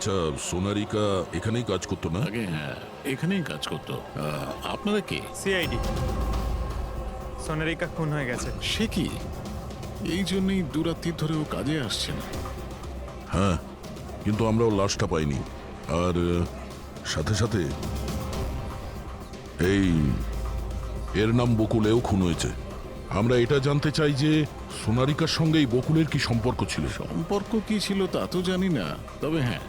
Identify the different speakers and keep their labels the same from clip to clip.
Speaker 1: আচ্ছা, সোনারিকা এখানেই কাজ করতো না?
Speaker 2: আগে হ্যাঁ, এখানেই কাজ করতো। আপনারা কে?
Speaker 3: সিআইডি। সোনারিকা খুন হয়ে গেছে।
Speaker 2: সে কি? এই জন্যই দুরাত্রি ধরে ও কাজে আসছে না।
Speaker 1: হ্যাঁ, কিন্তু আমরাও লাশটা পাইনি। আর সাথে সাথে এই এর নাম বকুলেও খুন হয়েছে। আমরা এটা জানতে চাই যে সোনারিকার সঙ্গে এই বকুলের কি সম্পর্ক ছিল।
Speaker 2: সম্পর্ক কি ছিল তা তো জানি না, তবে হ্যাঁ,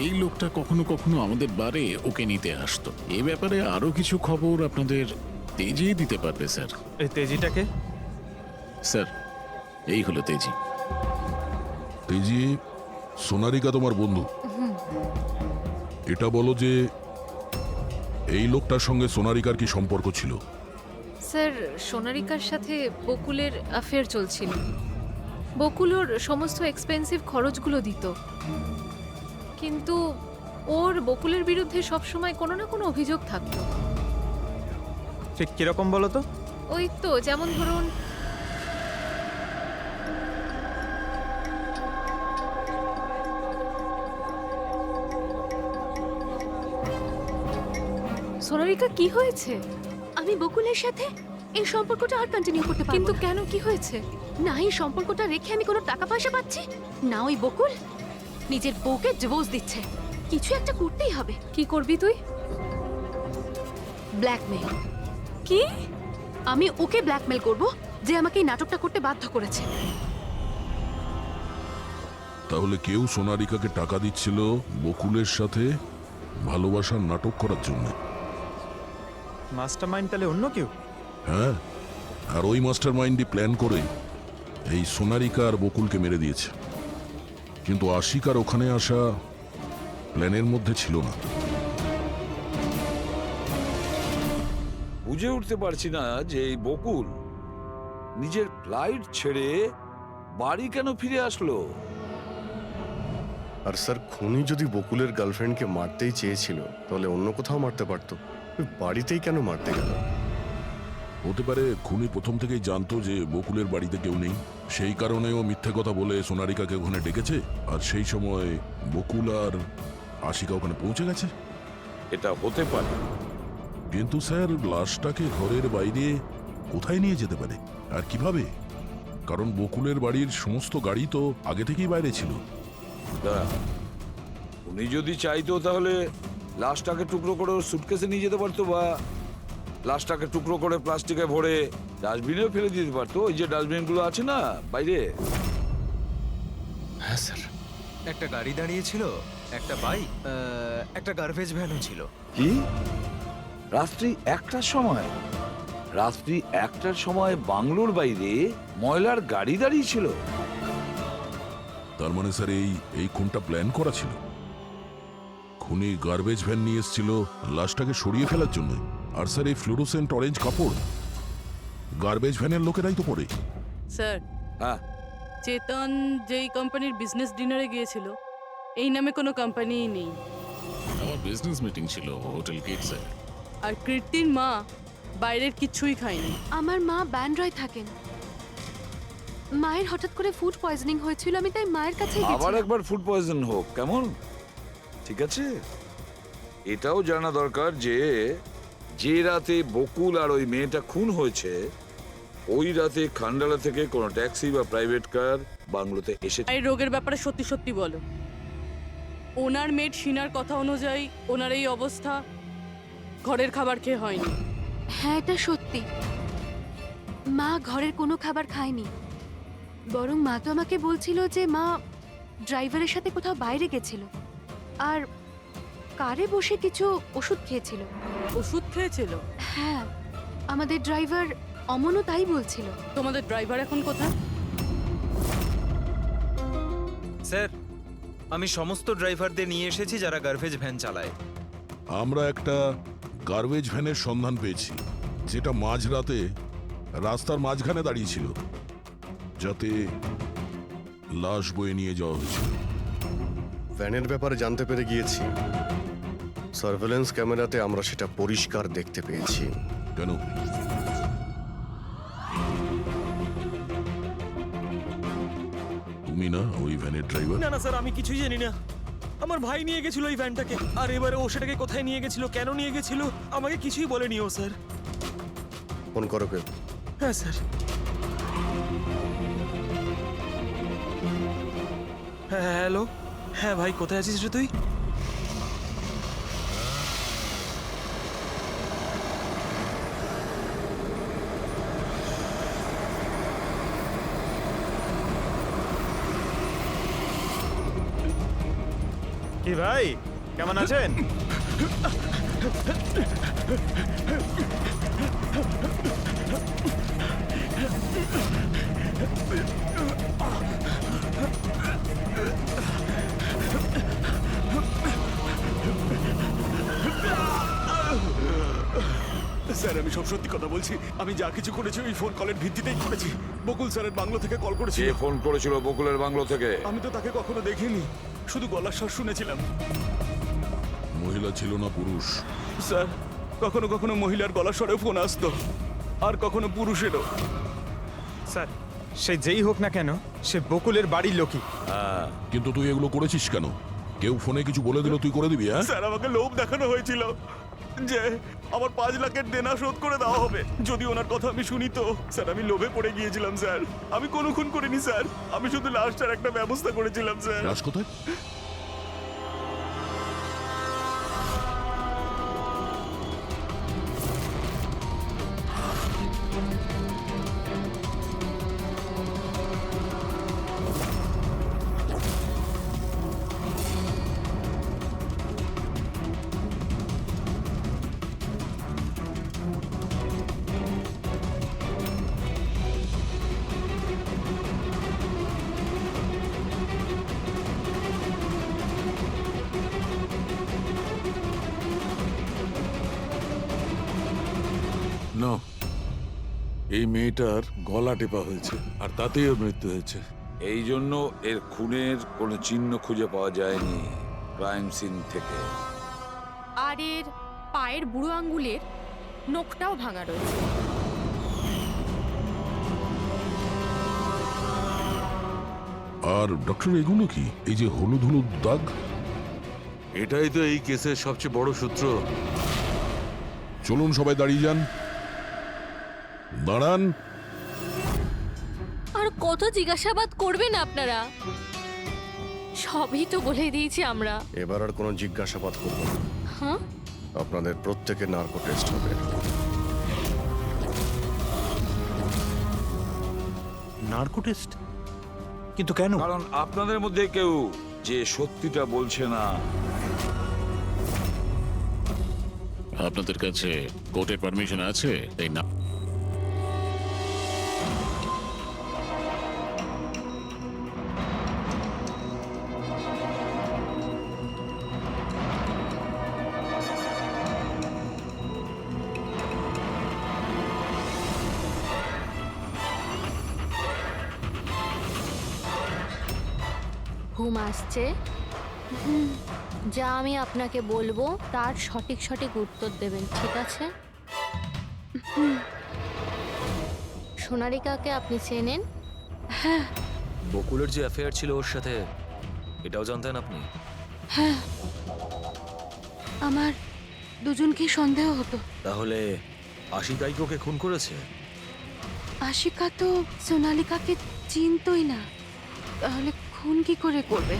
Speaker 2: এই লোকটা কখনো কখনো আমাদের বারে ওকে নিতে আসতো। এই ব্যাপারে আরো কিছু খবর আপনাদের তেজিয়ে দিতে পারবে স্যার।
Speaker 3: এই তেজিটাকে?
Speaker 2: স্যার, এই হলো তেজি।
Speaker 1: তেজি, সোনারিকা তোমার বন্ধু। এটা বলো যে এই লোকটার সঙ্গে সোনারিকার কি সম্পর্ক ছিল?
Speaker 4: স্যার, সোনারিকার সাথে বকুলের অ্যাফেয়ার চলছিল। বকুল ওর সমস্ত এক্সপেন্সিভ খরচগুলো দিত, কিন্তু ওর বকুলের বিরুদ্ধে সবসময় কোনো না কোনো অভিযোগ থাকতো।
Speaker 3: ঠিক কিরকম বলো তো?
Speaker 4: ওই তো, যেমন ধরুন, সোনারিকা কি হয়েছে?
Speaker 5: আমি বকুলের সাথে এই সম্পর্কটা আর কন্টিনিউ করতে পারবো
Speaker 4: কিন্তু
Speaker 5: না।
Speaker 4: কেন, কি হয়েছে?
Speaker 5: না এই সম্পর্কটা রেখে আমি কোনো টাকা পয়সা পাচ্ছি, না ওই বকুল নিজের বউকে ডিভোর্স দিচ্ছে। কিছু একটা করতেই হবে।
Speaker 4: কি করবি তুই?
Speaker 5: ব্ল্যাকমেল।
Speaker 4: কি?
Speaker 5: আমি ওকে ব্ল্যাকমেল করব যে আমাকে এই নাটকটা করতে বাধ্য করেছে।
Speaker 1: তাহলে কেউ সোনারিকাকে টাকা দিচ্ছিল বকুলের সাথে ভালোবাসার নাটক করার জন্য।
Speaker 3: মাস্টারমাইন্ড তাহলে অন্য কেউ?
Speaker 1: হ্যাঁ, আর ওই মাস্টার মাইন্ডই প্ল্যান করে এই সোনারিকা আর বকুলকে মেরে দিয়েছে। কিন্তু আশিকার ওখানে আসা প্ল্যানের মধ্যে ছিল না।
Speaker 6: বুঝে উঠতে পারছি না যে এই বকুল নিজের ফ্লাইট ছেড়ে বাড়ি কেন ফিরে আসলো।
Speaker 7: আর স্যার, খুনি যদি বকুলের গার্লফ্রেন্ডকে মারতেই চেয়েছিল তাহলে অন্য কোথাও মারতে পারতো, ওই বাড়িতেই কেন মারতে গেল?
Speaker 1: হতে পারে খুনি প্রথম থেকেই জানতো যে বকুলের বাড়িতে কেউ নেই, সেই কারণে ও মিথ্যে কথা বলে সোনারিকাকে ওখানে ডেকেছে, আর সেই সময় বকুল আর আশিকা ওখানে পৌঁছে গেছে।
Speaker 6: এটা হতে পারে,
Speaker 1: কিন্তু স্যার, লাশটাকে ঘরের বাইরে কোথায় নিয়ে যেতে পারে আর কিভাবে? কারণ বকুলের বাড়ির সমস্ত গাড়ি তো আগে থেকেই বাইরে ছিল।
Speaker 6: উনি যদি চাইতো তাহলে লাশটাকে টুকরো করে ওর সুটকেসে নিয়ে যেতে পারতো, বা লাশটাকে টুকরো করে প্লাস্টিকে ভরে ডাস্টবিনেও ফেলে দিতে পারতো। ওই যে ডাস্টবিনগুলো আছে না বাইরে।
Speaker 7: হ্যাঁ স্যার।
Speaker 8: একটা গাড়ি দাঁড়িয়ে ছিল, একটা বাইক, একটা গার্বেজ ভ্যানও ছিল।
Speaker 6: কি রাত্রি 1টার সময়? রাত্রি 1টার সময় বাংলোর বাইরে ময়লার গাড়ি দাঁড়িয়ে ছিল?
Speaker 1: তার মানে স্যার এই খুনটা প্ল্যান করা ছিল। খুনি গার্বেজ ভ্যান নিয়ে এসেছিল লাশটাকে সরিয়ে ফেলার জন্য। আর স্যার, এই ফ্লুরোসেন্ট অরেঞ্জ কাপড় গার্বেজ ভ্যানের লোকেরাই তো পরে।
Speaker 9: স্যার,
Speaker 6: হ্যাঁ,
Speaker 9: চেতন যেই কোম্পানির বিজনেস ডিনারে গিয়েছিল, এই নামে কোনো কোম্পানিই নেই।
Speaker 2: আমার বিজনেস মিটিং ছিল হোটেল কিডসে।
Speaker 9: আর কীর্তির মা বাইরের কিছুই খায়নি।
Speaker 5: আমার মা ব্যান্ড্রয় থাকেন। মায়ের হঠাৎ করে ফুড পয়জনিং হয়েছিল, আমি তাই মায়ের কাছে
Speaker 6: আবার
Speaker 5: গেছিলাম।
Speaker 6: একবার ফুড পয়জন হোক কেমন? ঠিক আছে, এটাও জানা দরকার যে যে রাতে বকুল আর ওই মেয়েটা খুন হয়েছে, ওই রাতে খান্ডালা থেকে কোনো ট্যাক্সি বা প্রাইভেট কার বাংলোতে এসে।
Speaker 9: এই রোগের ব্যাপারে সত্যি সত্যি বলো। ওনার মেয়ের শিনার কথা অনুযায়ী ওনার এই অবস্থা ঘরের খাবার খেয়ে হয়নি।
Speaker 5: হ্যাঁ, এটা সত্যি। মা ঘরের কোনো খাবার খায়নি, বরং মা তো আমাকে বলছিল যে মা ড্রাইভারের সাথে কোথাও বাইরে গেছিল আর কারে বসে কিছু ওষুধ খেয়েছিল।
Speaker 9: ওষুধ খেয়েছিল?
Speaker 5: হ্যাঁ, আমাদের ড্রাইভার অমনও তাই বলছিল।
Speaker 9: তোমাদের ড্রাইভার এখন কোথায়?
Speaker 8: স্যার, আমি সমস্ত ড্রাইভারদের নিয়ে এসেছি যারা গার্বেজ ভ্যান চালায়।
Speaker 1: আমরা একটা গার্বেজ ভ্যানের সন্ধান পেয়েছি, যেটা মাঝরাতে রাস্তার মাঝখানে দাঁড়িয়েছিল, যাতে লাশ বয়ে নিয়ে যাওয়া হয়েছিল।
Speaker 7: ভ্যানের ব্যাপারে জানতে পেরে গিয়েছি। সার্ভেলেন্স ক্যামেরাতে আমরা সেটা পরিষ্কার দেখতে পেয়েছি।
Speaker 1: কেন? তুমি না ওই ভ্যানের ড্রাইভার?
Speaker 3: না না স্যার, আমি কিছুই জানি না। আমার ভাই নিয়ে গেছিল এই ভ্যানটাকে, আর এবারে ও সেটাকে কোথায় নিয়ে গেছিল, কেন নিয়ে গেছিল, আমাকে কিছুই বলেনি ও স্যার।
Speaker 7: ফোন করো কেউ।
Speaker 3: হ্যাঁ স্যার। হ্যাঁ হ্যালো, হ্যাঁ ভাই কোথায় আছিস রে তুই? কি ভাই কেমন আছেন?
Speaker 10: স্যার আমি সব সত্যি কথা বলছি, আমি যা কিছু করেছি ওই ফোন কলের ভিত্তিতেই করেছি। বকুল স্যারের বাংলো থেকে কল
Speaker 6: যে
Speaker 10: করেছিল।
Speaker 6: ফোন করেছিল বকুলের বাংলো থেকে?
Speaker 10: আমি তো তাকে কখনো দেখিনি, শুধু গলার স্বর শুনেছিলাম।
Speaker 1: মহিলা ছিল না পুরুষ?
Speaker 10: স্যার কখনো কখনো মহিলার গলার স্বরে ফোন আসতো, আর কখনো পুরুষেরও।
Speaker 3: স্যার সে যেই হোক না কেন, সে বকুলের বাড়ির লোকই।
Speaker 1: কিন্তু তুই এগুলো করেছিস কেন? কেউ ফোনে কিছু বলে দিল তুই করে দিবি? হ্যাঁ
Speaker 10: স্যার আমাকে লোভ দেখানো হয়েছিল যে আমার 5 লাখের দেনা শোধ করে দেওয়া হবে যদি ওনার কথা আমি শুনি। তো স্যার আমি লোভে পড়ে গিয়েছিলাম স্যার। আমি কোনো খুন করিনি স্যার, আমি শুধু লাশটার একটা ব্যবস্থা করেছিলাম স্যার।
Speaker 1: লাশ কোথায়?
Speaker 11: না, এই মেয়েটার গলা টেপা হয়েছে আর তাতেই ওর মৃত্যু হয়েছে।
Speaker 6: এই জন্য এর খুনের কোনো চিহ্ন খুঁজে পাওয়া যায়নি ক্রাইম সিন থেকে।
Speaker 12: আর এর পায়ের বুড়ো আঙ্গুলের নখটাও ভাঙা রয়েছে।
Speaker 1: আর ডক্টর এগুলো কি? এই যে হলুদ হলুদ দাগ?
Speaker 11: এটাই তো এই কেসের সবচেয়ে বড় সূত্র।
Speaker 1: চলুন সবাই দাঁড়িয়ে যান। দাঁড়ান।
Speaker 12: আর কত জিজ্ঞাসাবাদ করবেন আপনারা? সবই তো বলে দিয়েছি আমরা।
Speaker 7: এবার আর কোনো জিজ্ঞাসাবাদ করবো না।
Speaker 12: হ্যাঁ,
Speaker 7: আপনাদের প্রত্যেকের নার্কো টেস্ট হবে।
Speaker 3: Narco test? কিন্তু কেন?
Speaker 6: কারণ আপনাদের মধ্যে কেউ যে সত্যিটা বলছে না।
Speaker 2: আপনাদের কাছে কোর্টের পারমিশন আছে? এই না,
Speaker 12: ঘুম আসছে? যা আমি আপনাকে বলবো তার সঠিক সঠিক উত্তর দেবেন, ঠিক আছে? সোনারিকাকে আপনি চেনেন?
Speaker 8: বকুলের যে অ্যাফেয়ার ছিল ওর সাথে, এটাও জানতেন আপনি?
Speaker 5: হ্যাঁ, আমার দুজনকেই সন্দেহ হতো।
Speaker 8: তাহলে আশিকাই কি ওকে খুন করেছে?
Speaker 5: আশিকা তো সোনালিকাকে চিনতই না, তাহলে খুন কি করে করবে?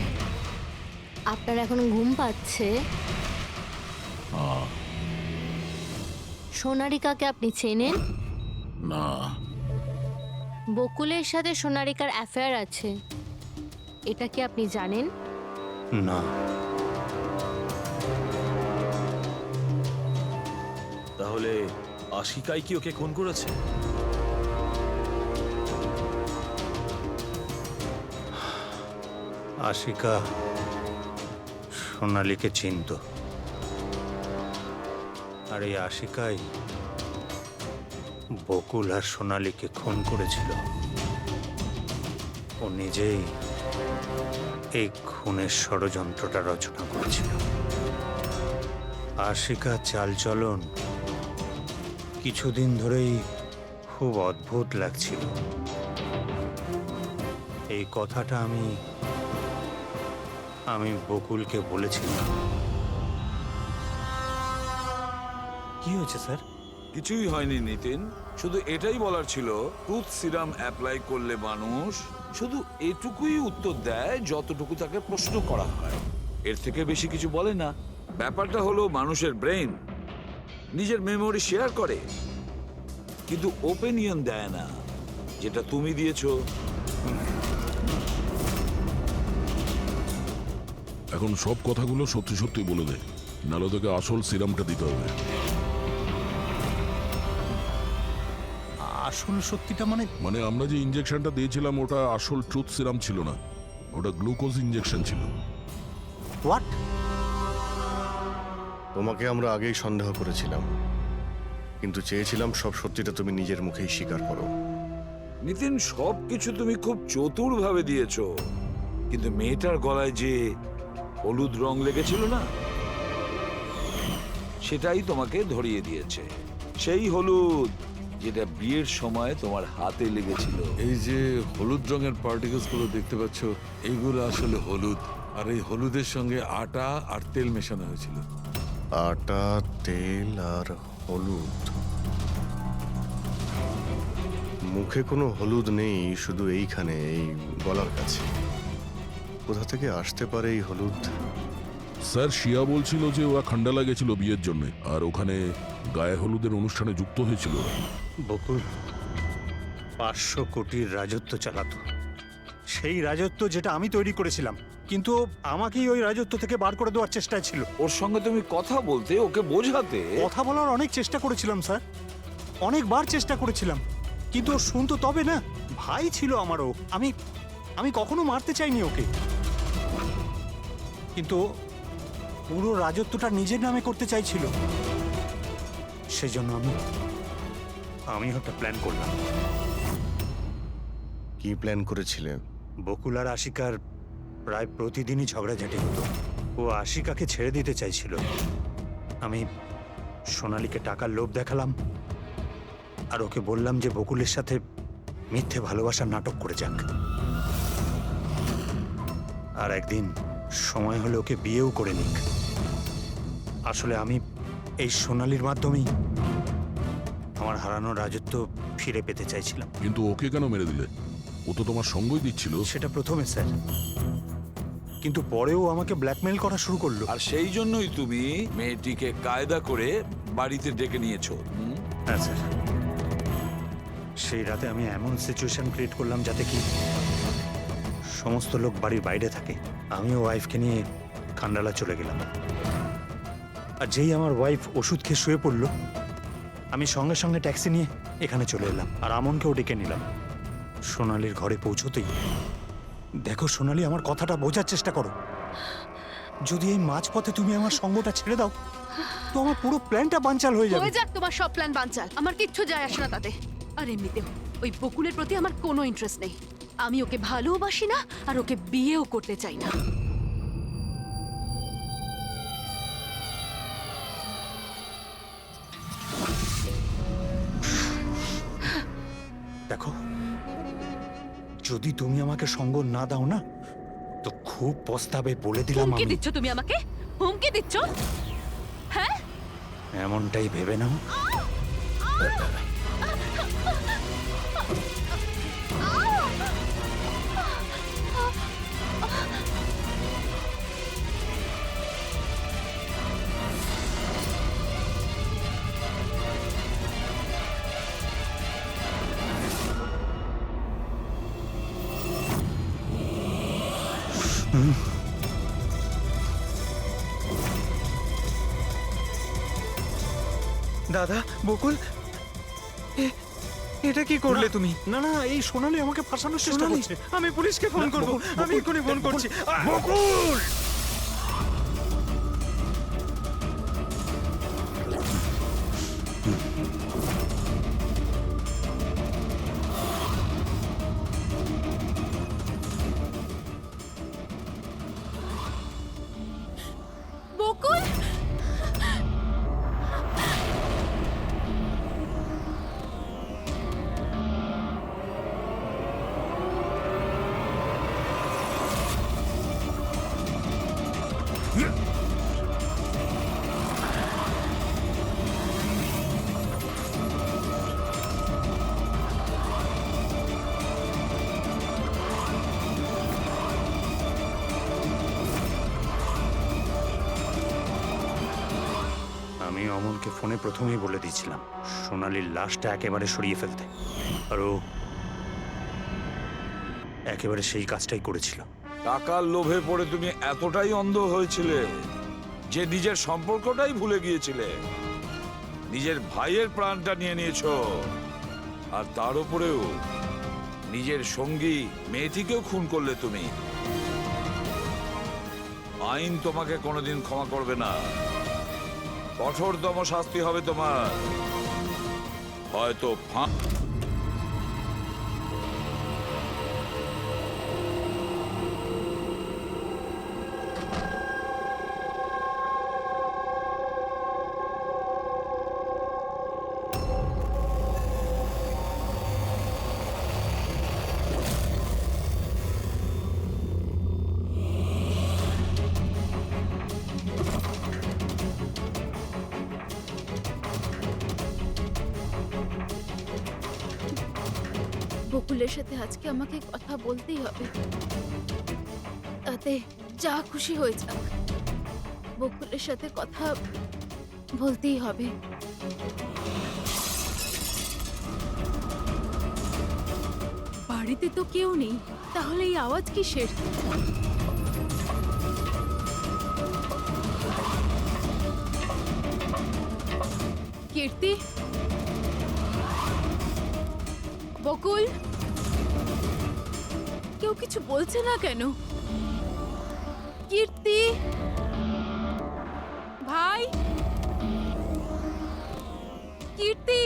Speaker 12: আপনার এখন ঘুম পাচ্ছে? সোনারিকাকে আপনি চেনেন?
Speaker 2: না।
Speaker 12: বকুলের সাথে সোনারিকার অ্যাফেয়ার আছে, এটা কি আপনি জানেন?
Speaker 3: না।
Speaker 8: তাহলে আশিকাই কি ওকে খুন করেছে?
Speaker 3: আশিকা সোনালীকে চিনত, আর এই আশিকাই বকুল আর সোনালীকে খুন করেছিল। ও নিজেই এই খুনের ষড়যন্ত্রটা রচনা করেছিল। আশিকা চালচলন কিছুদিন ধরেই খুব অদ্ভুত লাগছিল। এই কথাটা আমি
Speaker 10: আমি বকুলকে বলেছিলাম। কি হয়েছে স্যার?
Speaker 6: কিছুই হয়নি নিতিন, শুধু এটাই বলার ছিল, টুথ সিরাম অ্যাপ্লাই করলে মানুষ শুধু এটুকুই উত্তর দেয় যতটুকু তাকে প্রশ্ন করা হয়, এর থেকে বেশি কিছু বলে না। ব্যাপারটা হলো মানুষের ব্রেন নিজের মেমোরি শেয়ার করে, কিন্তু ওপিনিয়ন দেয় না, যেটা তুমি দিয়েছো।
Speaker 1: এখন সব কথাগুলো সত্যি সত্যি বলে দে, নাহলে তোকে আসল সিরামটা দিতে হবে।
Speaker 10: আসল সত্যিটা
Speaker 1: মানে আমরা যে ইঞ্জেকশনটা দিয়েছিলাম ওটা আসল ট্রুথ সিরাম ছিল না, ওটা গ্লুকোজ ইঞ্জেকশন ছিল।
Speaker 10: হোয়াট?
Speaker 7: তোমাকে আমরা আগেই সন্দেহ করেছিলাম, কিন্তু চেয়েছিলাম সব সত্যিটা তুমি নিজের মুখেই স্বীকার করো।
Speaker 6: নিতিন, সবকিছু তুমি খুব চতুর ভাবে দিয়েছো, কিন্তু মেয়েটার গলায় যে হলুদ রং লেগেছিল না, সেটাই তোমাকে ধরিয়ে দিয়েছে। সেই হলুদ যেটা বিয়ের সময় তোমার হাতে লেগেছিল।
Speaker 11: এই যে হলুদ রঙের পার্টিকেলস গুলো দেখতে পাচ্ছ, এইগুলো আসলে হলুদ, আর এই হলুদের সঙ্গে আটা আর তেল মেশানো হয়েছিল।
Speaker 7: আটা, তেল আর হলুদ। মুখে কোনো হলুদ নেই, শুধু এইখানে, এই গলার কাছে। কোথা থেকে আসতে পারে এই হলুদ?
Speaker 1: স্যার, শিয়া বলছিল যে ওরা খান্ডালা গেছিল বিয়ের জন্য, আর ওখানে গায়ে হলুদের অনুষ্ঠানে যুক্ত হয়েছিল ওরা।
Speaker 10: বকুল 500 কোটির রাজত্ব চালাতো, সেই রাজত্ব যেটা আমি তৈরি করেছিলাম, কিন্তু আমাকেই ওই রাজত্ব থেকে বার করে দেওয়ার চেষ্টায় ছিল।
Speaker 6: ওর সঙ্গে তুমি কথা বলতে, ওকে বোঝাতে।
Speaker 10: কথা বলার অনেক চেষ্টা করেছিলাম স্যার, অনেকবার চেষ্টা করেছিলাম, কিন্তু ও শুনতো তবে না। ভাই ছিল আমারও, আমি কখনো মারতে চাইনি ওকে, কিন্তু পুরো রাজত্বটা নিজের নামে করতে চাইছিল। সেজন্য আমি একটা প্ল্যান করলাম।
Speaker 7: কি প্ল্যান করেছিলে?
Speaker 10: বকুল আর আশিকার প্রায় প্রতিদিনই ঝগড়াঝাটি হতো। ও আশিকাকে ছেড়ে দিতে চাইছিল। আমি সোনালীকে টাকার লোভ দেখালাম, আর ওকে বললাম যে বকুলের সাথে মিথ্যে ভালোবাসার নাটক করে যাক। আর একদিন সময় হলে ওকে বিয়েও করে নিক। আসলে আমি এই সোনালীর মাধ্যমেই আমার হারানো রাজত্ব ফিরে পেতে চাইছিলাম।
Speaker 1: কিন্তু ওকে কেন মেরে দিলে? ও তো তোমার সঙ্গই দিচ্ছিল।
Speaker 10: সেটা প্রথমে স্যার, কিন্তু পরেও আমাকে ব্ল্যাকমেইল করা শুরু করলো।
Speaker 6: আর সেই জন্যই তুমি মেয়েটিকে কায়দা করে বাড়িতে ডেকে নিয়েছো।
Speaker 10: হ্যাঁ স্যার, সেই রাতে আমি এমন সিচুয়েশন ক্রিয়েট করলাম যাতে কি সমস্ত লোক বাড়ির বাইরে থাকে। আমিও ওয়াইফকে নিয়ে খান্ডালা চলে গেলাম, আর যেই আমার ওয়াইফ ওষুধ খেয়ে শুয়ে পড়লো, আমি সঙ্গে সঙ্গে ট্যাক্সি নিয়ে এখানে চলে এলাম, আর আমনকেও ডেকে নিলাম। সোনালীর ঘরে পৌঁছতেই, দেখো সোনালী, আমার কথাটা বোঝার চেষ্টা করো। যদি এই মাঝপথে তুমি আমার সঙ্গটা ছেড়ে দাও, তো আমার পুরো প্ল্যানটা বানচাল হয়ে যাবে।
Speaker 5: হয়ে যাক তোমার সব প্ল্যান বানচাল, আমার কিচ্ছু যায় আসে না তাতে। আর এমনিতেও ওই বকুলের প্রতি আমার কোনো ইন্টারেস্ট নেই। আমি ওকে ভালোবাসি না, আর ওকে বিয়েও করতে চাই না।
Speaker 10: দেখো, যদি তুমি আমাকে সঙ্গ না দাও না, তো খুব পস্তাবে, বলে দিলাম।
Speaker 5: হুমকি
Speaker 10: আমি
Speaker 5: দিচ্ছ তুমি আমাকে? হুমকি দিচ্ছ? হ্যাঁ,
Speaker 10: এমনটাই ভেবে নাও।
Speaker 3: দাদা, বকুল, এটা কি করলে তুমি?
Speaker 10: না না, এই সোনালী আমাকে ফাঁসানোর চেষ্টা
Speaker 3: সোনালী,
Speaker 10: করছে।
Speaker 3: আমি পুলিশকে ফোন
Speaker 10: না,
Speaker 3: করব।
Speaker 10: বকুল,
Speaker 3: আমি এক্ষুনি ফোন করছি।
Speaker 10: বকুল!
Speaker 5: বকুল,
Speaker 10: অমলকে ফোনে প্রথমেই বলে দিয়েছিলাম সোনালীর লাশটা একেবারে সরিয়ে ফেলতে, আর ও একেবারে সেই কাজটাই করেছিল।
Speaker 6: টাকার লোভে পড়ে তুমি এতটাই অন্ধ হয়েছিলে যে নিজের সম্পর্কটাই ভুলে গিয়েছিলে, নিজের ভাইয়ের প্রাণটা নিয়ে নিয়েছো, আর তার উপরেও নিজের সঙ্গী মেয়েটিকেও খুন করলে তুমি। আইন তোমাকে কোনোদিন ক্ষমা করবে না, কঠোরতম শাস্তি হবে তোমার, হয়তো
Speaker 4: বকুলের সাথে আজকে আমাকে কথা বলতেই হবে, তাতে যা খুশি হয়ে যাক, বকুলের সাথে কথা বলতেই হবে। বাড়িতে তো কেউ নেই, তাহলে এই আওয়াজ কিসের? কীর্তি, বকুল, কেউ কিছু বলছে না কেন? কীর্তি ভাই, কীর্তি,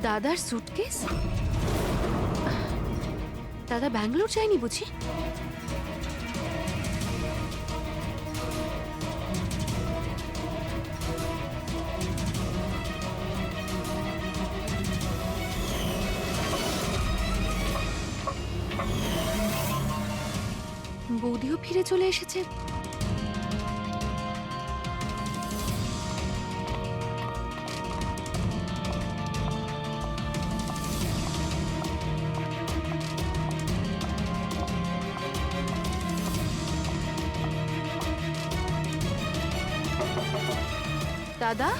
Speaker 5: দাদার সুটকেস? দাদা ব্যাঙ্গালোর যায়নি বুঝি? বৌদিও ফিরে চলে এসেছে। দাদা,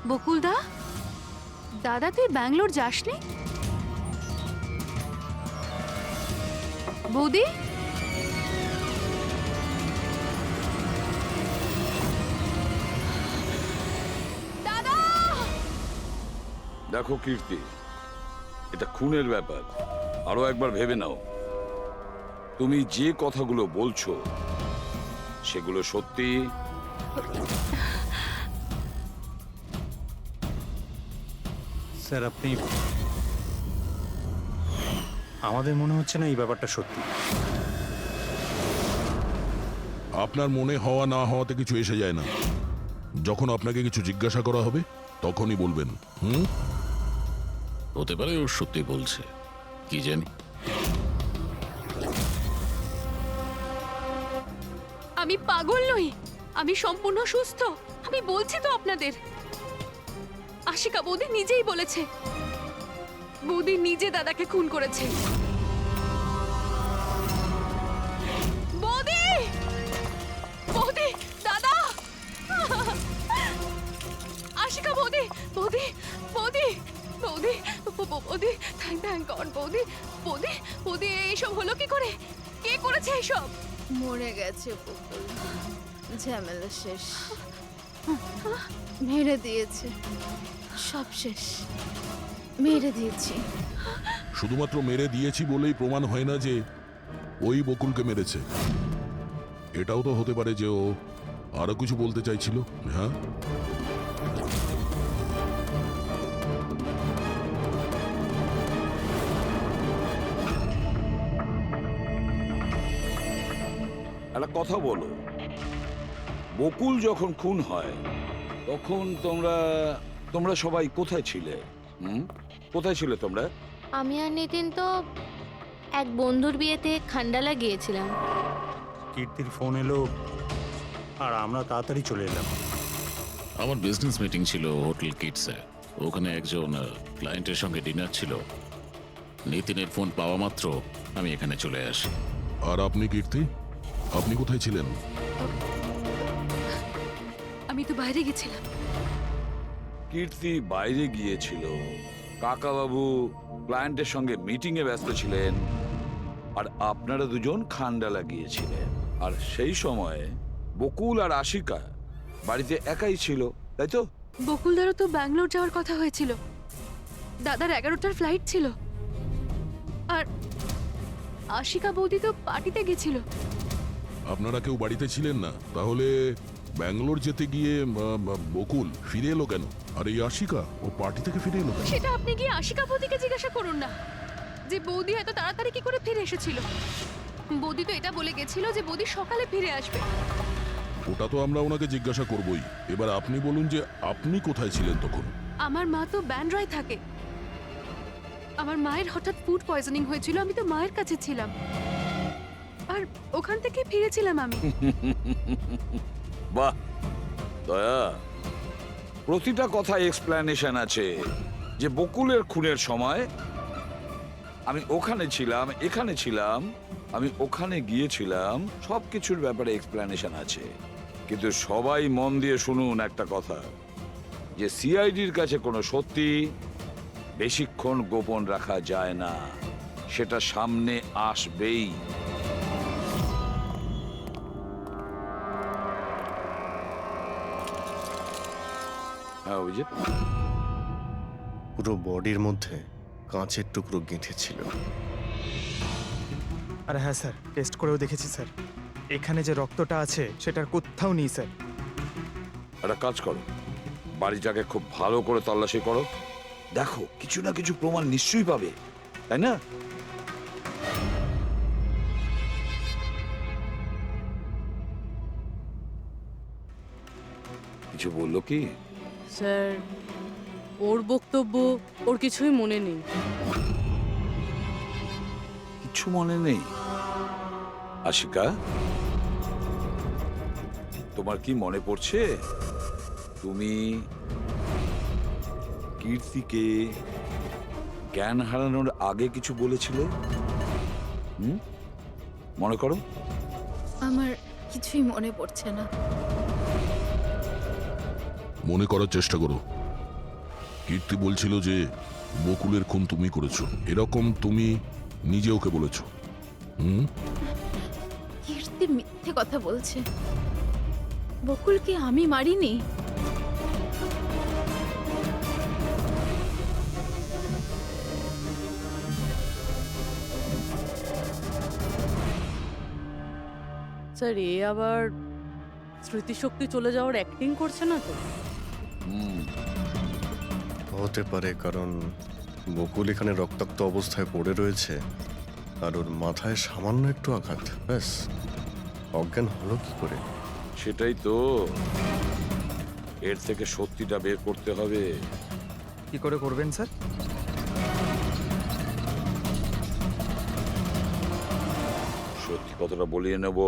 Speaker 5: বকুলদা, দাদা তুই ব্যাঙ্গালোর যাসনি? বৌদি,
Speaker 4: দাদা!
Speaker 6: দেখো কীর্তি, এটা খুনের ব্যাপার, আরো একবার ভেবে নাও। তুমি যে কথাগুলো বলছো সেগুলো সত্যি?
Speaker 10: স্যার আপনি, আমাদের মনে হচ্ছে না এই ব্যাপারটা সত্যি।
Speaker 1: আপনার মনে হওয়া না হওয়াতে কিছু এসে যায় না। যখন আপনাকে কিছু জিজ্ঞাসা করা হবে তখনই বলবেন।
Speaker 2: হতে পারে ও সত্যি বলছে, কি জানি।
Speaker 5: আমি পাগল নই, আমি সম্পূর্ণ সুস্থ। আমি বলছি তো আপনাদের, আশিকা বৌদি নিজেই বলেছে, বৌদি নিজে দাদাকে খুন করেছে। বৌদি, বৌদি, দাদা, আশিকা বৌদি, বৌদি, বৌদি, বৌদি, বৌদি, থ্যাংক গড বৌদি, বৌদি, বৌদি, এইসব হলো কি করে? কে করেছে এইসব?
Speaker 4: মরে গেছে বকুল, ঝামেলা শেষ, মেরে দিয়েছে, সব শেষ, মেরে দিয়েছি।
Speaker 1: শুধুমাত্র মেরে দিয়েছি বলেই প্রমাণ হয় না যে ওই বকুলকে মেরেছে। এটাও তো হতে পারে যে ও আরো কিছু বলতে চাইছিল। হ্যাঁ,
Speaker 6: একটা কথা বলো, বকুল যখন খুন হয় তখন তোমরা সবাই কোথায় ছিলে? কোথায় ছিলে তোমরা?
Speaker 12: আমি আর নিতিন তো এক বন্ধুর বিয়েতে খান্ডালা গিয়েছিলাম।
Speaker 10: কীর্তির ফোন এলো আর আমরা তাড়াতাড়ি চলে এলাম।
Speaker 2: আমার বিজনেস মিটিং ছিল হোটেল কিটসে। ওখানে একজন ক্লায়েন্টের সঙ্গে ডিনার ছিল। নিতিনের ফোন পাওয়া মাত্র আমি এখানে চলে আসি।
Speaker 1: আর আপনি কীর্তি, আপনি কোথায় ছিলেন?
Speaker 5: আমি তো বাইরে গেছিলাম।
Speaker 6: কীর্তি বাইরে গিয়েছিল, কাকাবাবু ক্লায়েন্টের সঙ্গে মিটিংয়ে ব্যস্ত ছিলেন, আর আপনারা দুজন খান্ডালা গিয়েছিলেন। আর সেই সময় বকুল আর আশিকা বাড়িতে একাই ছিল, তাই তো?
Speaker 5: বকুলদারও তো ব্যাঙ্গালোর যাওয়ার কথা হয়েছিল, দাদার 11টার ফ্লাইট ছিল, আর আশিকা বৌদি তো পার্টিতে গেছিল।
Speaker 1: আপনারা কেউ বাড়িতে ছিলেন না? তাহলে ব্যাঙ্গালোর যেতে গিয়ে বকুল ফিরে এলো কেন? আর এই আশিকা, ও পার্টি থেকে ফিরে এলো কেন?
Speaker 5: সেটা আপনি গিয়ে আশিকা বৌদিকে জিজ্ঞাসা করুন না, যে বৌদি এত তাড়াতাড়ি কি করে ফিরে এসেছিল। বৌদি তো এটা বলে গেছিল যে বৌদি সকালে ফিরে আসবে।
Speaker 1: ওটা তো আমরা ওনাকে জিজ্ঞাসা করবই। এবার আপনি বলুন যে আপনি কোথায় ছিলেন তখন?
Speaker 5: আমার মা তো ব্যান্ড্রায় থাকে। আমার মায়ের হঠাৎ ফুড পয়জনিং হয়েছিল, আমি তো মায়ের কাছে ছিলাম, আর ওখান থেকে ফিরেছিলাম আমি।
Speaker 6: বাহ দয়া, প্রতিটা কথায় এক্সপ্লেনেশন আছে। যে বকুলের খুনের সময় আমি ওখানে ছিলাম, এখানে ছিলাম, আমি ওখানে গিয়েছিলাম, সবকিছুর ব্যাপারে এক্সপ্লেনেশন আছে। কিন্তু সবাই মন দিয়ে শুনুন একটা কথা, যে সিআইডির কাছে কোনো সত্যি বেশিক্ষণ গোপন রাখা যায় না, সেটা সামনে আসবেই। হ্যাঁ, অভিজিৎ,
Speaker 7: পুরো বডির মধ্যে কাঁচের টুকরো গেঁথে ছিল।
Speaker 3: আরে হ্যাঁ স্যার, টেস্ট করেও দেখেছি স্যার, এখানে যে রক্তটা আছে সেটার কোথাও নেই স্যার।
Speaker 6: একটা কাজ করো, বাড়িটাকে খুব ভালো করে তল্লাশি করো, দেখো কিছু না কিছু প্রমাণ নিশ্চয়ই পাবে, তাই না? কিছু বললো কি?
Speaker 9: স্যার, ওর বক্তব্য ওর কিছুই মনে নেই।
Speaker 6: কিছু মনে নেই? আশিকা, তোমার কি মনে পড়ছে তুমি কীর্তিকে জ্ঞান হারানোর আগে কিছু বলেছিলে? মনে করো।
Speaker 4: আমার কিছুই মনে পড়ছে না।
Speaker 1: মনে করার চেষ্টা করো। কীর্তি বলছিল যে বকুলের খুন তুমি করেছো, এরকম তুমি নিজে ওকে বলেছো।
Speaker 4: কীর্তি মিথ্যে কথা বলছে। বকুলকে আমি মারিনি।
Speaker 9: স্যার, এ আবার স্মৃতিশক্তি চলে যাওয়ার অ্যাক্টিং করছে না তো?
Speaker 7: হতে পারে, কারণ বকুল এখানে রক্তাক্ত অবস্থায় পড়ে রয়েছে, আর ওর মাথায় সামান্য একটু আঘাত, ব্যাস অজ্ঞান হলো কি করে?
Speaker 6: সেটাই তো, এর থেকে সত্যিটা বের করতে হবে।
Speaker 3: কি করে করবেন স্যার?
Speaker 6: সত্যি কথাটা বলিয়ে নেব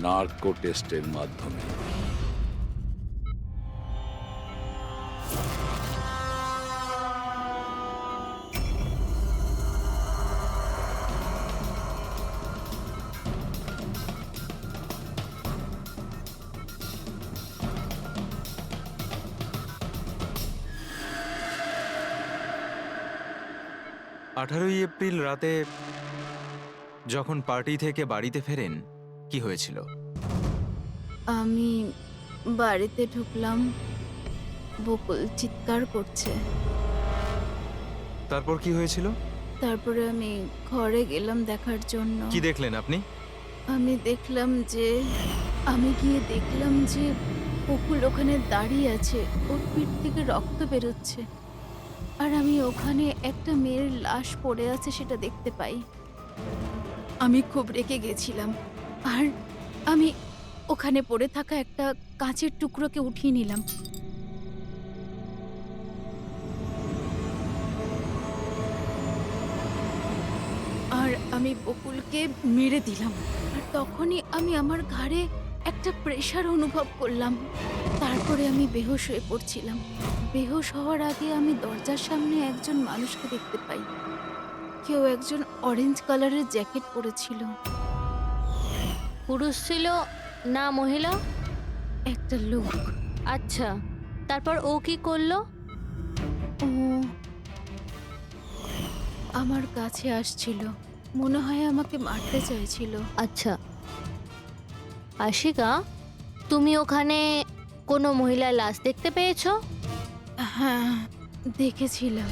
Speaker 6: নার্কো টেস্টের মাধ্যমে।
Speaker 8: এপ্রিল রাতে যখন পার্টি থেকে বাড়িতে ফেরেন, কি হয়েছিল?
Speaker 4: আমি বাড়িতে ঢুকলাম, বকুল চিৎকার করছে।
Speaker 8: তারপর কি হয়েছিল?
Speaker 4: তারপরে আমি ঘরে গেলাম দেখার জন্য।
Speaker 8: কি দেখলেন আপনি?
Speaker 4: আমি গিয়ে দেখলাম যে বকুল ওখানে দাঁড়িয়ে আছে, ওর পিঠ থেকে রক্ত বেরোচ্ছে, আর আমি ওখানে একটা মেয়ের লাশ পড়ে আছে সেটা দেখতে পাই।
Speaker 5: আমি খুব রেগে গেছিলাম আর আমি ওখানে পড়ে থাকা একটা কাঁচের টুকরোকে উঠিয়ে নিলাম। আর আমি বকুলকে মেরে দিলাম। আর তখনই আমি আমার ঘাড়ে একটা প্রেশার অনুভব করলাম। তারপরে আমি বেহুশ হয়ে পড়ছিলাম। বেহুশ হওয়ার আগে আমি দরজার সামনে একজন মানুষকে দেখতে পাই। কেউ একজন অরেঞ্জ কালারের জ্যাকেট পরেছিল।
Speaker 12: পুরুষ ছিল না মহিলা?
Speaker 5: একটা লোক।
Speaker 12: আচ্ছা, তারপর ও কি করলো?
Speaker 5: ও আমার কাছে আসছিল, মনে হয় আমাকে মারতে চাইছিল।
Speaker 12: আচ্ছা আশিকা, তুমি ওখানে কোনো মহিলার লাশ দেখতে পেয়েছো?
Speaker 5: হ্যাঁ, দেখেছিলাম।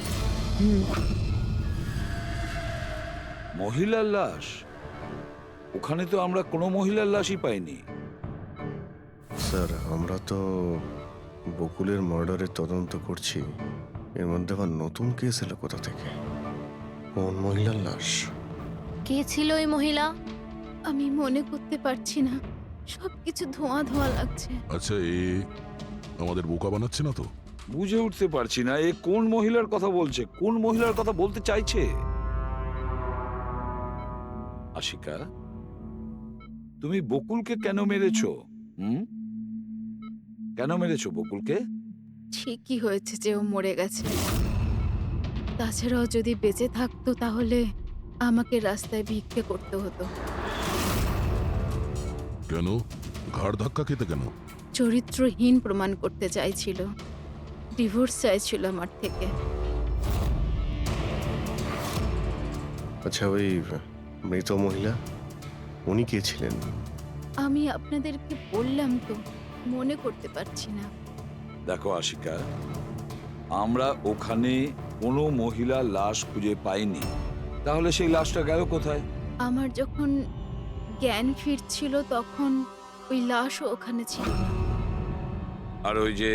Speaker 6: মহিলার লাশ? ওখানে তো আমরা কোনো মহিলার লাশই পাইনি।
Speaker 7: স্যার, আমরা তো বকুলের মার্ডারের তদন্ত করছি। এর মধ্যে আবার নতুন কেস এলো কোথা থেকে? কোন মহিলার লাশ?
Speaker 12: কে ছিল ওই মহিলা?
Speaker 5: আমি মনে করতে পারছি না, সবকিছু ধোঁয়া ধোঁয়া লাগছে।
Speaker 1: আচ্ছা, এ আমাদের বোকা বানাচ্ছে না তো?
Speaker 6: বুঝে উঠতে পারছি না এ কোন মহিলার কথা বলছে, কোন মহিলার কথা বলতে চাইছে। আশিকা, তুমি বকুলকে কেন মেরেছো? কেন মেরেছো বকুলকে?
Speaker 5: ঠিকই হয়েছে যে ও মরে গেছে। তাছাড়াও যদি বেঁচে থাকতো তাহলে আমাকে রাস্তায় ভিক্ষে করতে হতো।
Speaker 1: কেন? ঘাড় ধাক্কা খেতে কেন?
Speaker 5: চরিত্রহীন প্রমাণ করতে চাইছিল, ডিভোর্স চাইছিল আমার থেকে।
Speaker 7: আচ্ছা, ওই মৃত মহিলা, উনি কে ছিলেন?
Speaker 5: আমি আপনাদেরকে বললাম তো, মনে করতে পারছি না।
Speaker 6: দেখো আশিকা, আমরা ওখানে কোনো মহিলার লাশ খুঁজে পাইনি। তাহলে সেই লাশটা গেল কোথায়?
Speaker 5: আমার যখন জ্ঞান ফিরছিল তখন ওই লাশও ওখানে ছিল না।
Speaker 6: আর ওই যে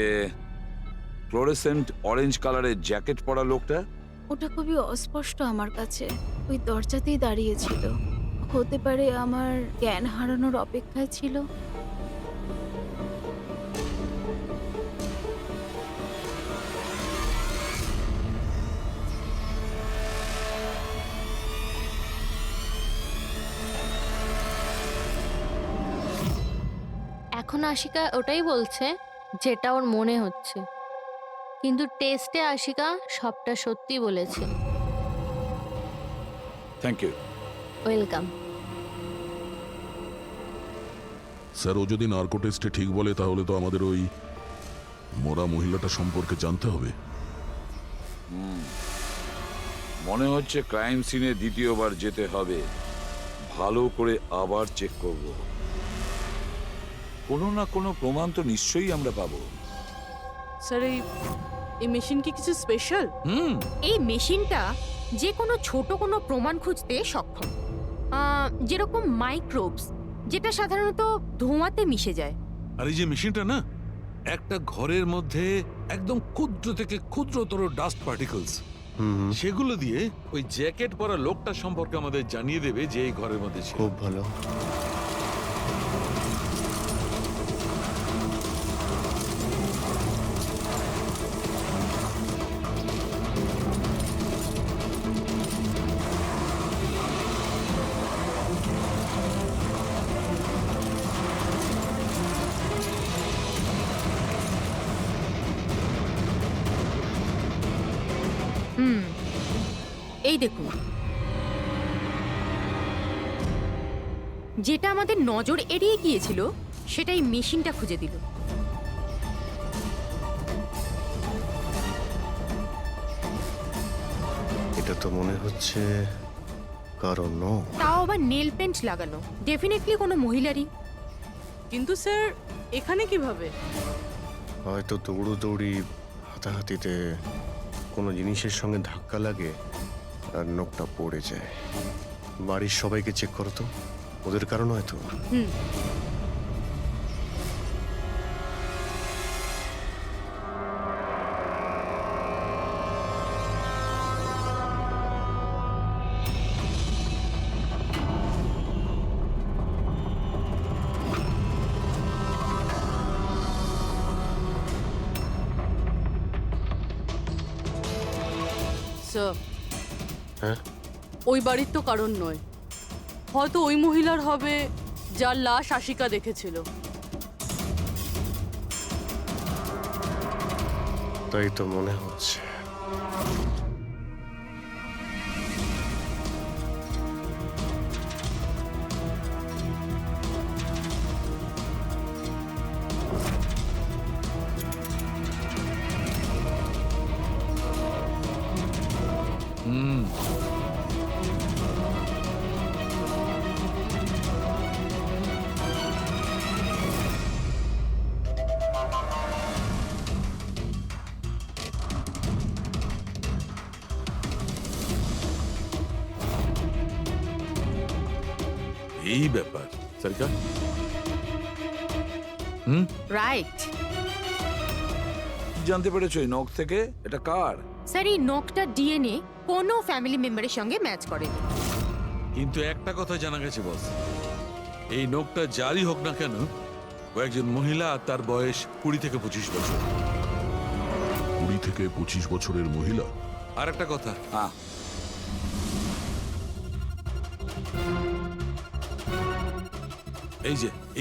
Speaker 6: ফ্লোরেসেন্ট অরেঞ্জ কালারের জ্যাকেট পরা লোকটা?
Speaker 5: ওটা খুবই অস্পষ্ট আমার কাছে। ওই দরজাতেই দাঁড়িয়েছিল। হতে পারে আমার জ্ঞান হারানোর অপেক্ষায় ছিল।
Speaker 12: এখন আশিকা ওটাই বলছে যেটা ওর মনে হচ্ছে, কিন্তু টেস্টে আশিকা সবটা সত্যি বলেছে।
Speaker 6: Thank you.
Speaker 12: ওয়েলকাম।
Speaker 1: স্যার, ও যদি নার্কো টেস্টে ঠিক বলে তাহলে তো আমাদের ওই মরা মহিলাটা সম্পর্কে জানতে হবে।
Speaker 6: মনে হচ্ছে ক্রাইম সিনে দ্বিতীয়বার যেতে হবে। ভালো করে আবার চেক করব। কোনো না কোনো প্রমাণ তো নিশ্চয়ই আমরা পাবো।
Speaker 9: স্যার, এই মেশিন কি কিছু স্পেশাল?
Speaker 13: এই মেশিনটা যে কোনো ছোট কোনো প্রমাণ খুঁজতে সক্ষম, যেরকম মাইক্রোবস, যেটা সাধারণত ধোঁয়াতে মিশে যায়।
Speaker 11: আর এই যে মেশিনটা না, একটা ঘরের মধ্যে একদম ক্ষুদ্র থেকে ক্ষুদ্রতর ডাস্ট পার্টিকলস, সেগুলো দিয়ে ওই জ্যাকেট পরা লোকটা সম্পর্কে আমাদের জানিয়ে দেবে যে এই ঘরের মধ্যে ছিল।
Speaker 7: খুব ভালো।
Speaker 13: এই দেখুন, যেটা আমাদের নজর এড়িয়ে গিয়েছিল সেটাই মেশিনটা খুঁজে দিল।
Speaker 7: এটা তো মনে হচ্ছে কারণ নয়।
Speaker 13: তাও আবার নেল পেন্ট লাগানো, ডেফিনেটলি কোনো মহিলারই।
Speaker 9: কিন্তু স্যার, এখানে কিভাবে?
Speaker 7: হয়তো দৌড়োদৌড়ি, হাতাহাতিতে কোনো জিনিসের সঙ্গে ধাক্কা লাগে আর নখটা পড়ে যায়। বাড়ির সবাইকে চেক করো তো, ওদের কারণ হয়তো।
Speaker 9: স্যার
Speaker 7: হ্যাঁ
Speaker 9: ওই বাড়ির তো কারণ নয়, হয়তো ওই মহিলার হবে যার লাশ আশিকা দেখেছিল।
Speaker 7: তাই তো মনে হচ্ছে।
Speaker 11: হুম, এই ব্যাপার সরকার। হুম,
Speaker 13: রাইট
Speaker 6: জানতে পেরেছো এই নখ থেকে এটা কার?
Speaker 13: স্যার, এই নখটা ডিএনএ কোনো ফ্যামিলি মেম্বারের সঙ্গে ম্যাচ করেনি।
Speaker 11: কিন্তু একটা কথা জানা গেছে বস, এই নোকটা যারই হোক না কেন, ও একজন মহিলা আর তার বয়স 20 থেকে 25 বছর।
Speaker 1: 20 থেকে 25 বছরের মহিলা?
Speaker 11: আর একটা কথা,
Speaker 6: হ্যাঁ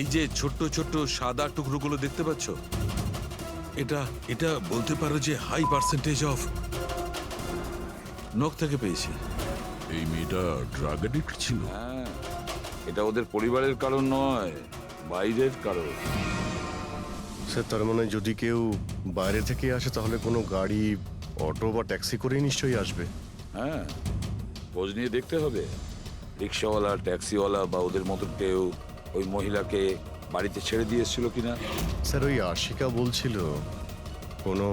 Speaker 11: এই যে ছোট্ট ছোট্ট সাদা টুকরোগুলো দেখতে পাচ্ছ, এটা এটা বলতে পারো যে হাই পার্সেন্টেজ অফ নখ থেকে পেয়েছি।
Speaker 1: এই মেয়েটা ড্রাগ অ্যাডিক্ট ছিল?
Speaker 6: হ্যাঁ, এটা ওদের পরিবারের কারণ নয়, বাইরের কারণ।
Speaker 7: স্যার তার মানে যদি কেউ বাইরে থেকে আসে তাহলে কোনো গাড়ি, অটো বা ট্যাক্সি করেই নিশ্চয়ই আসবে।
Speaker 6: হ্যাঁ, খোঁজ নিয়ে দেখতে হবে রিক্সাওয়ালা, ট্যাক্সিওয়ালা বা ওদের মতো কেউ ওই মহিলাকে বাড়িতে ছেড়ে দিয়ে এসেছিল কিনা।
Speaker 7: স্যার ওই আশিকা বলছিল কোনো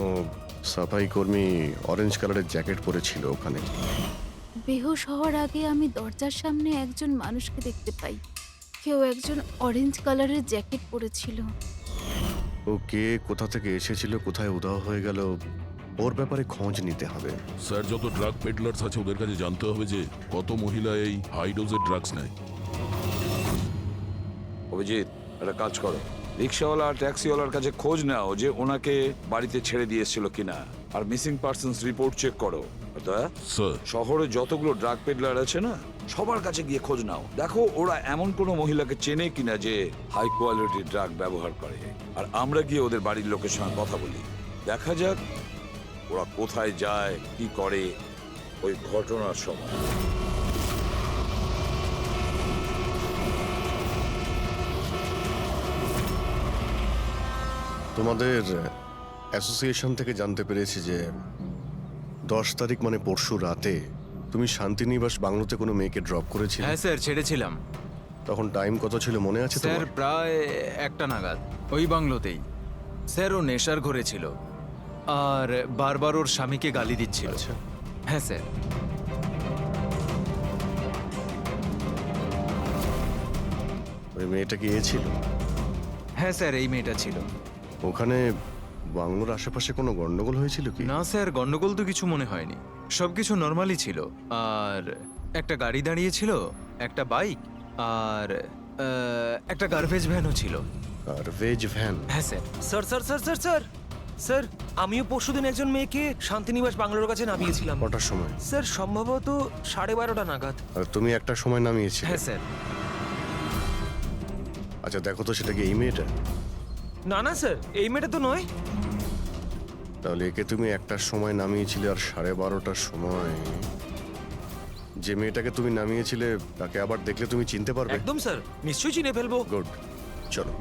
Speaker 7: সাফাই কর্মী অরেঞ্জ কালারের জ্যাকেট পরেছিল ওখানে।
Speaker 5: বেহুশ হওয়ার আগে আমি দরজার সামনে একজন মানুষকে দেখতে পাই, কেউ একজন অরেঞ্জ কালারের জ্যাকেট পরেছিল।
Speaker 7: ও কে, কোথা থেকে এসেছিল, কোথায় উধাও হয়ে গেল, ওর ব্যাপারে খোঁজ নিতে হবে।
Speaker 1: স্যার যত ড্রাগ পেডলার্স আছে ওদের কাছে জানতে হবে যে কত মহিলা এই হাই ডোজের ড্রাগস নেয়।
Speaker 6: অভিজিৎ, একটা কাজ করো, রিক্সাওয়ালা আর ট্যাক্সিওয়ালার কাছে খোঁজ নাও যে ওনাকে বাড়িতে ছেড়ে দিয়ে এসেছিল কিনা, আর মিসিং পার্সনস রিপোর্ট চেক করো।
Speaker 1: স্যার
Speaker 6: শহরে যতগুলো ড্রাগ পেডলার আছে না, সবার কাছে গিয়ে খোঁজ নাও, দেখো ওরা এমন কোনো মহিলাকে চেনে কিনা যে হাই কোয়ালিটির ড্রাগ ব্যবহার করে। আর আমরা গিয়ে ওদের বাড়ির লোকের সঙ্গে কথা বলি, দেখা যাক ওরা কোথায় যায়, কি করে ওই ঘটনার সময়।
Speaker 7: তোমাদের অ্যাসোসিয়েশন থেকে জানতে পেরেছি যে 10 তারিখ মানে পরশু রাতে তুমি শান্তিনিবাস বাংলোতে কোনো মেয়েকে ড্রপ করেছিলে।
Speaker 8: হ্যাঁ স্যার, ছেড়েছিলাম।
Speaker 7: তখন টাইম কত ছিল মনে আছে
Speaker 8: স্যার
Speaker 7: তোমার?
Speaker 8: প্রায় 1টা নাগাদ, ওই বাংলোতেই। স্যার ও নেশার ঘরে ছিল আর বারবার ওর স্বামীকে গালি দিচ্ছিল।
Speaker 7: আচ্ছা,
Speaker 8: হ্যাঁ স্যার।
Speaker 7: ওই মেয়েটা কি এ ছিল?
Speaker 8: হ্যাঁ স্যার, এই মেয়েটা ছিল।
Speaker 7: ওখানে বাংলোর আশেপাশে কোনো গন্ডগোল হয়েছিল কি?
Speaker 8: না স্যার, গন্ডগোল তো কিছু মনে হয়নি, সবকিছু নর্মালি ছিল। আর একটা গাড়ি দাঁড়িয়ে ছিল, একটা বাইক, আর একটা গার্বেজ ভ্যানও ছিল।
Speaker 7: Garbage van?
Speaker 8: হ্যাঁ sir.
Speaker 3: Sir sir sir sir sir sir, আমিও পরশুদিন একজন মেয়েকে শান্তিনিবাস বাংলোর কাছে নামিয়েছিলাম।
Speaker 7: কটার সময়?
Speaker 3: স্যার সম্ভবত 12:30 নাগাদ।
Speaker 7: আর তুমি একটা সময় নামিয়েছিলে?
Speaker 8: হ্যাঁ স্যার।
Speaker 7: আচ্ছা দেখো তো সেটা কি এই মেয়েটা?
Speaker 3: না না স্যার, এই মেয়েটা তো নয়।
Speaker 7: তাহলে একে তুমি একটার সময় নামিয়েছিলে আর 12:30টার সময় যে মেয়েটাকে তুমি নামিয়েছিলে তাকে আবার দেখলে তুমি চিনতে পারবে?
Speaker 3: একদম স্যার, নিশ্চয়ই চিনে ফেলবো।
Speaker 7: গুড, চলো।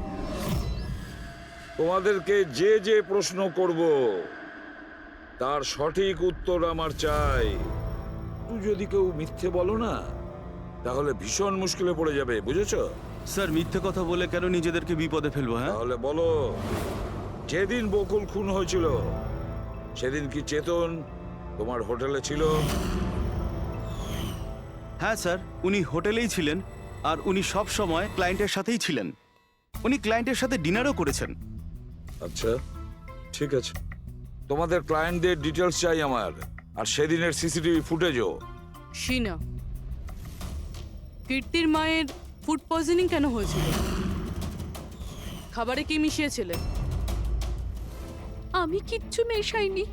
Speaker 6: তোমাদেরকে যে যে প্রশ্ন করব তার সঠিক উত্তর আমার চাই। তুই যদি কেউ মিথ্যে বলো না, তাহলে ভীষণ মুশকিলে পড়ে যাবে, বুঝেছো?
Speaker 10: স্যার মিথ্যে কথা বলে কেন নিজেদেরকে বিপদে ফেলবো? হ্যাঁ,
Speaker 6: তাহলে বলো, যেদিন বকুল খুন হয়েছিল সেদিন কি চেতন তোমার হোটেলে ছিল?
Speaker 10: হ্যাঁ স্যার, উনি হোটেলেই ছিলেন আর উনি সব সময় ক্লায়েন্টের সাথেই ছিলেন। উনি ক্লায়েন্টের সাথে ডিনারও করেছেন।
Speaker 6: আচ্ছা ঠিক আছে, তোমাদের ক্লায়েন্টদের ডিটেলস চাই আমার, আর সেদিনের সিসিটিভি ফুটেজও।
Speaker 9: শিনা, কীর্তির মায়ের ফুড পয়জনিং কেন হয়েছিল? খাবারে কি মিশিয়েছিলে?
Speaker 5: আমি কিচ্ছু মেশাইনি,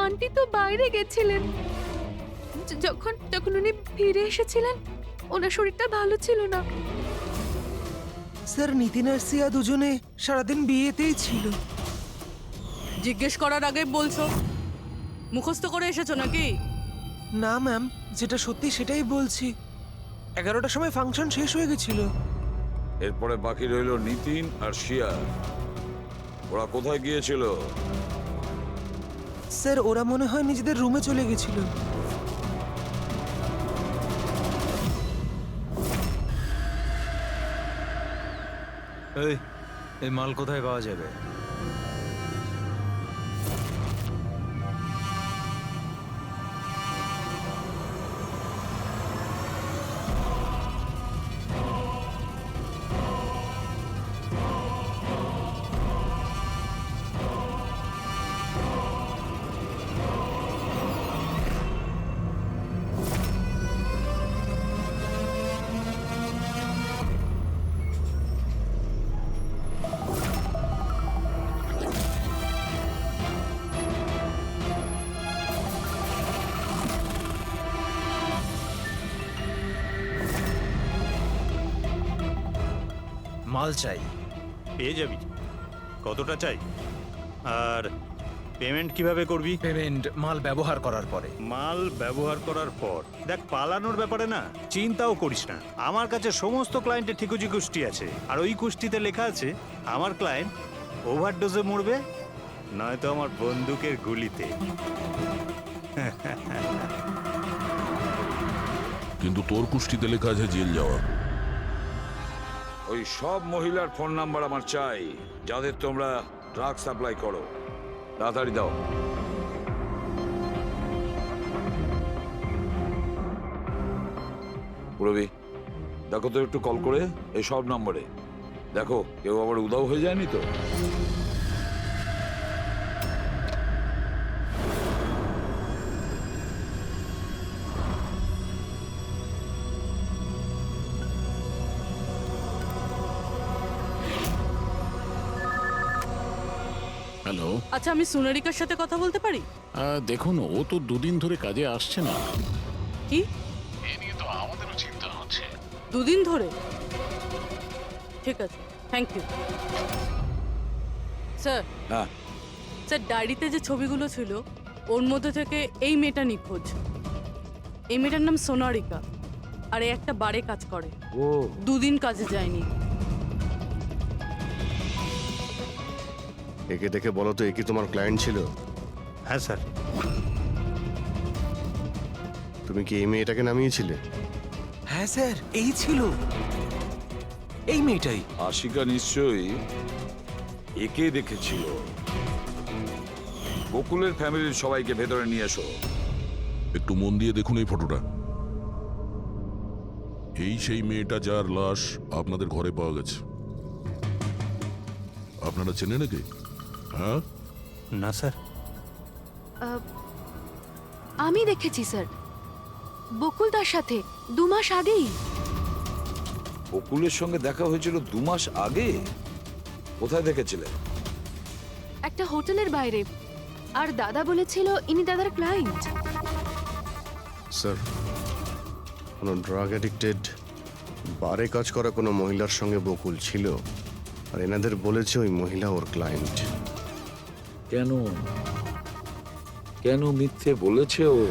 Speaker 5: আন্টি তো বাইরে গেছিলেন। যখন যখন উনি ফিরে এসেছিলেন ওনার শরীরটা ভালো ছিল না।
Speaker 3: স্যার নিতিন আর সিয়া দুজনে সারাদিন বিয়েতেই ছিল।
Speaker 9: জিজ্ঞেস করার আগে বলছো মুখস্থ করে এসেছো নাকি?
Speaker 3: না ম্যাম, যেটা সত্যি সেটাই বলছি। 11টার সময় ফাংশন শেষ হয়ে গেছিল।
Speaker 6: এরপরে বাকি রইল নিতিন আর শিয়া। ওরা কোথায় গিয়েছিল?
Speaker 3: স্যার ওরা মনে হয় নিজেদের রুমে চলে গেছিল।
Speaker 8: এই মাল কোথায় পাওয়া যাবে? মাল চাই।
Speaker 10: পেয়ে যাবি। কতটা চাই আর পেমেন্ট কিভাবে করবি?
Speaker 8: পেমেন্ট মাল ব্যবহার করার পরে।
Speaker 10: মাল ব্যবহার করার পর দেখ, পালানোর ব্যাপারে না চিন্তাও করিস না। আমার কাছে সমস্ত ক্লায়েন্টের ঠিকুজি কুষ্টি আছে, আর ওই কুষ্টিতে লেখা আছে আমার ক্লায়েন্ট ওভারডোজে মরবে, নয়তো আমার বন্দুকের গুলিতে।
Speaker 1: কিন্তু তোর কুষ্টিতে লেখা আছে জেল যাওয়া।
Speaker 6: ওই সব মহিলার ফোন নাম্বার আমার চাই, যাদের তোমরা ড্রাগ সাপ্লাই করো। তাড়াতাড়ি দাও। পুরবি, দেখো তো একটু কল করে এই সব নম্বরে। দেখো কেউ আবার উধাও হয়ে যায়নি তো।
Speaker 2: হ্যালো।
Speaker 9: আচ্ছা, আমি সোনারিকার সাথে কথা বলতে পারি?
Speaker 2: দেখুন, ও তো দুদিন ধরে কাজে আসছে না।
Speaker 9: কি?
Speaker 2: এ নিয়ে তো আমাদেরও চিন্তা হচ্ছে।
Speaker 9: দুদিন ধরে? ঠিক আছে, থ্যাংক ইউ স্যার।
Speaker 6: হ্যাঁ
Speaker 9: স্যার, ডায়েরিতে যে ছবিগুলো ছিল ওর মধ্যে থেকে এই মেয়েটা নিখোঁজ। এই মেয়েটার নাম সোনারিকা, আর এই একটা বারে কাজ করে।
Speaker 6: ও,
Speaker 9: দুদিন কাজে যায়নি।
Speaker 7: একে দেখে বলো তো, এ কি তোমার ক্লায়েন্ট ছিল?
Speaker 10: হ্যাঁ স্যার।
Speaker 7: তুমি কি এই মেয়েটাকে নামিয়েছিলে?
Speaker 3: হ্যাঁ স্যার, এই ছিল, এই মেয়েটাই।
Speaker 6: আশিকা নিশ্চয়ই একে দেখেছিল। বকুলের ফ্যামিলির সবাইকে ভেতরে নিয়ে এসো।
Speaker 1: একটু মন দিয়ে দেখুন এই ফটোটা। এই সেই মেয়েটা যার লাশ আপনাদের ঘরে পাওয়া গেছে। আপনারা চেনেন নাকি? হ্যাঁ
Speaker 10: না স্যার।
Speaker 5: আমি দেখেছি স্যার, বকুল তার সাথে 2 মাস আগেই।
Speaker 6: বকুলের সঙ্গে দেখা হয়েছিল 2 মাস আগে? কোথায় দেখেছিলে?
Speaker 5: একটা হোটেলের বাইরে, আর দাদা বলেছিল ইনি দাদার ক্লায়েন্ট।
Speaker 7: স্যার, কোনো ড্রাগ অ্যাডিক্টেড বারে কাজ করা কোনো মহিলার সঙ্গে বকুল ছিল, আর এনাদের বলেছে ওই মহিলা ওর ক্লায়েন্ট।
Speaker 6: কেন কেন মিথ্যে বলেছে ও?